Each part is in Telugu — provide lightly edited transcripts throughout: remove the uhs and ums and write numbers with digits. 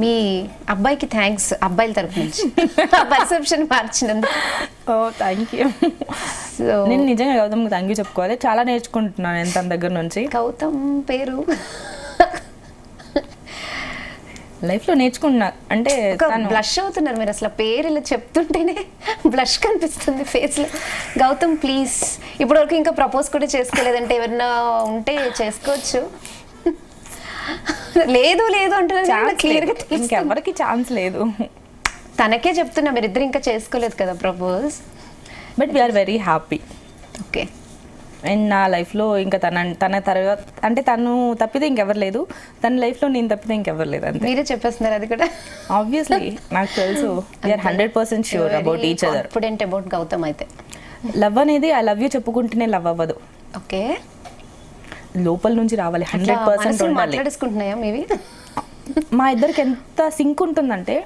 మీ అబ్బాయికి థ్యాంక్స్ అబ్బాయిల తరపు నుంచి పర్సెప్షన్ మార్చినందుకు. Oh thank you. సో నేను నిజంగా గౌతమ్కి థ్యాంక్ యూ చెప్పుకోవాలి, చాలా నేర్చుకుంటున్నాను నేను తన దగ్గర నుంచి. గౌతమ్ పేరు లైఫ్లో నేర్చుకున్నా అంటే బ్లష్ అవుతున్నారు మీరు, అసలు పేరు ఇలా చెప్తుంటేనే బ్లష్ కనిపిస్తుంది ఫేస్లో. గౌతమ్ ప్లీజ్, ఇప్పటివరకు ఇంకా ప్రపోజ్ కూడా చేసుకోలేదంటే ఎవరన్నా ఉంటే చేసుకోవచ్చు. లేదు లేదు అంటున్నారు క్లియర్గా, ఇంకెవరికి ఛాన్స్ లేదు. తనకే చెప్తున్నా మీరిద్దరు ఇంకా చేసుకోలేదు కదా propose. But we're very happy. Okay. And నా లైఫ్లో ఇంకా తన తర్వాత అంటే తను తప్పితే ఇంకెవరు లేదు, తన లైఫ్లో నేను తప్పితే ఇంకెవరు లేదు అంతే. మీరే చెప్పేస్తున్నారు అది కూడా. ఆబ్వియస్లీ నాకు తెలుసు, we're 100% sure about each other. Confident about Gautam అయితే. లవ్ అనేది ఐ లవ్ యూ చెప్పుకుంటేనే లవ్ అవ్వదు, ఓకే, లోపల నుంచి రావాలి, 100% ఉండాలి. మాట్లాడేసుకుంటున్నాయా మీవి? మా ఇద్దరికి ఎంత సింక్ ఉంటుందంటే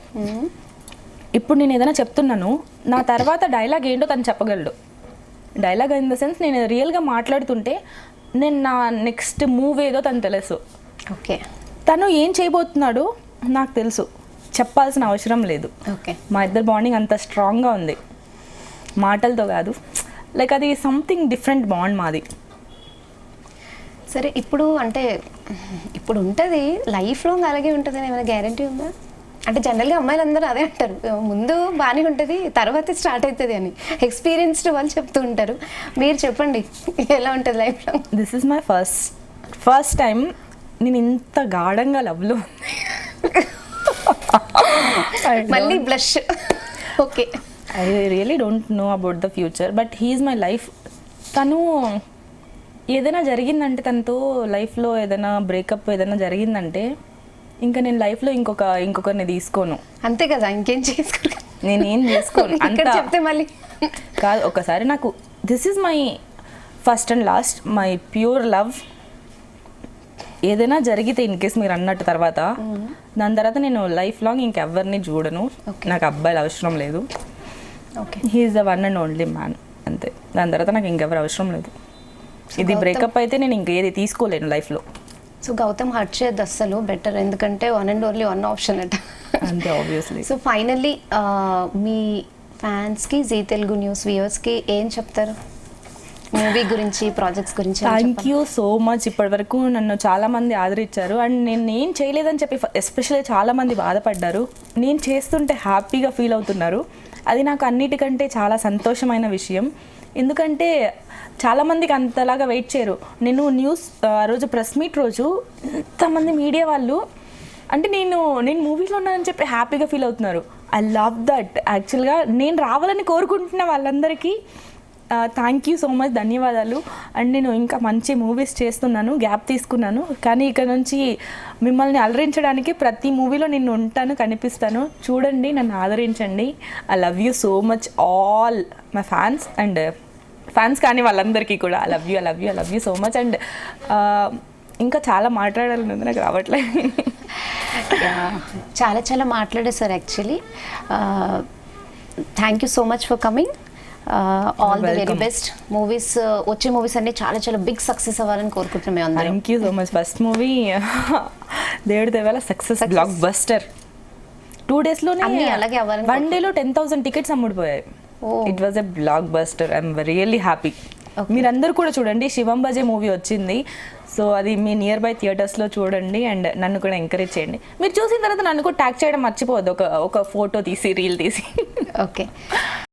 ఇప్పుడు నేను ఏదైనా చెప్తున్నాను, నా తర్వాత డైలాగ్ ఏంటో తను చెప్పగలడు. డైలాగ్ ఇన్ ద సెన్స్ నేను రియల్గా మాట్లాడుతుంటే నేను నా నెక్స్ట్ మూవ్ ఏదో తను తెలుసు. ఓకే. తను ఏం చేయబోతున్నాడో నాకు తెలుసు, చెప్పాల్సిన అవసరం లేదు. ఓకే. మా ఇద్దరు బాండింగ్ అంత స్ట్రాంగ్గా ఉంది, మాటలతో కాదు, లైక్ అది సంథింగ్ డిఫరెంట్ బాండ్ మాది. సరే, ఇప్పుడు అంటే ఇప్పుడు ఉంటుంది లైఫ్ లాంగ్ అలాగే ఉంటుంది అని ఏమైనా గ్యారంటీ ఉందా? అంటే జనరల్గా అమ్మాయిలు అందరూ అదే అంటారు, ముందు బాగానే ఉంటుంది తర్వాత స్టార్ట్ అవుతుంది అని. ఎక్స్పీరియన్స్డ్ వాళ్ళు చెప్తూ ఉంటారు, మీరు చెప్పండి ఎలా ఉంటుంది life long? This is my first time నేను ఇంత గాఢంగా లవ్లో మళ్ళీ blush. Okay. I really don't know about the future, but he's my life. తను ఏదైనా జరిగిందంటే, తనతో లైఫ్లో ఏదైనా బ్రేకప్ ఏదైనా జరిగిందంటే ఇంకా నేను లైఫ్లో ఇంకొకరిని తీసుకోను. అంతే కదా, ఇంకేం చేసుకోరు. నేనేం చేసుకోను ఇక్కడ చెప్తే మళ్ళీ కాదు. ఒకసారి నాకు this is my first and last, my pure love. ఏదైనా జరిగితే ఇన్ కేస్ మీరు అన్నట్టు తర్వాత దాని తర్వాత నేను లైఫ్ లాంగ్ ఇంకెవరిని చూడను. నాకు అబ్బాయిలు అవసరం లేదు. Okay. He's the one and only man, అంతే. దాని తర్వాత నాకు ఇంకెవరు అవసరం లేదు. ఇది బ్రేకప్ అయితే నేను ఇంకేది తీసుకోలేను లైఫ్లో. సో గౌతమ్ హర్ట్ చేయద్దు అస్సలు, బెటర్, ఎందుకంటే one and only one option అట. అంతే, ఆబ్వియస్లీ. సో ఫైనల్లీ మీ ఫ్యాన్స్కి, జీ తెలుగు న్యూస్ వ్యూవర్స్కి ఏం చెప్తారు మూవీ గురించి, ప్రాజెక్ట్స్ గురించి? Thank you so much. ఇప్పటివరకు నన్ను చాలామంది ఆదరించారు అండ్ నేను ఏం చేయలేదని చెప్పి ఎస్పెషల్లీ చాలామంది బాధపడ్డారు. నేను చేస్తుంటే హ్యాపీగా ఫీల్ అవుతున్నారు. అది నాకు అన్నిటికంటే చాలా సంతోషమైన విషయం. ఎందుకంటే చాలామందికి అంతలాగా వెయిట్ చేయరు. నేను ఆ రోజు ప్రెస్ మీట్ రోజు ఎంతమంది మీడియా వాళ్ళు అంటే నేను మూవీలో ఉన్నానని చెప్పి హ్యాపీగా ఫీల్ అవుతున్నారు. I love that. యాక్చువల్గా నేను రావాలని కోరుకుంటున్న వాళ్ళందరికీ థ్యాంక్ యూ సో మచ్, ధన్యవాదాలు. అండ్ నేను ఇంకా మంచి మూవీస్ చేస్తున్నాను, గ్యాప్ తీసుకున్నాను, కానీ ఇక్కడ నుంచి మిమ్మల్ని అలరించడానికి ప్రతి మూవీలో నేను ఉంటాను, కనిపిస్తాను. చూడండి, నన్ను ఆదరించండి. I love you so much all my fans and fans కానీ వాళ్ళందరికీ కూడా I love you so much. And ఇంకా చాలా మాట్లాడాలని ఉంది, నాకు రావట్లేదు. చాలా చాలా మాట్లాడేశారు actually. Thank you so much for coming. All the very best. Movies, వచ్చే మూవీస్ అన్ని చాలా చాలా బిగ్ సక్సెస్ అవ్వాలని కోరుకుంటున్నాం మేము అందరం. Thank you so much. First movie దేవుడి దేవాల సక్సెస్, బ్లాక్ బస్టర్. 2 daysలోనే అలాగే అవ్వాలని, 1 dayలో 10,000 tickets అమ్ముడిపోయాయి. It was a blockbuster. I'm really happy. మీరందరూ కూడా చూడండి, శివం బజే మూవీ వచ్చింది. సో అది మీ నియర్ బై థియేటర్స్లో చూడండి అండ్ నన్ను కూడా ఎంకరేజ్ చేయండి. మీరు చూసిన తర్వాత నన్ను కూడా ట్యాగ్ చేయడం మర్చిపోవద్దు, ఒక ఫోటో తీసి, రీల్ తీసి. ఓకే.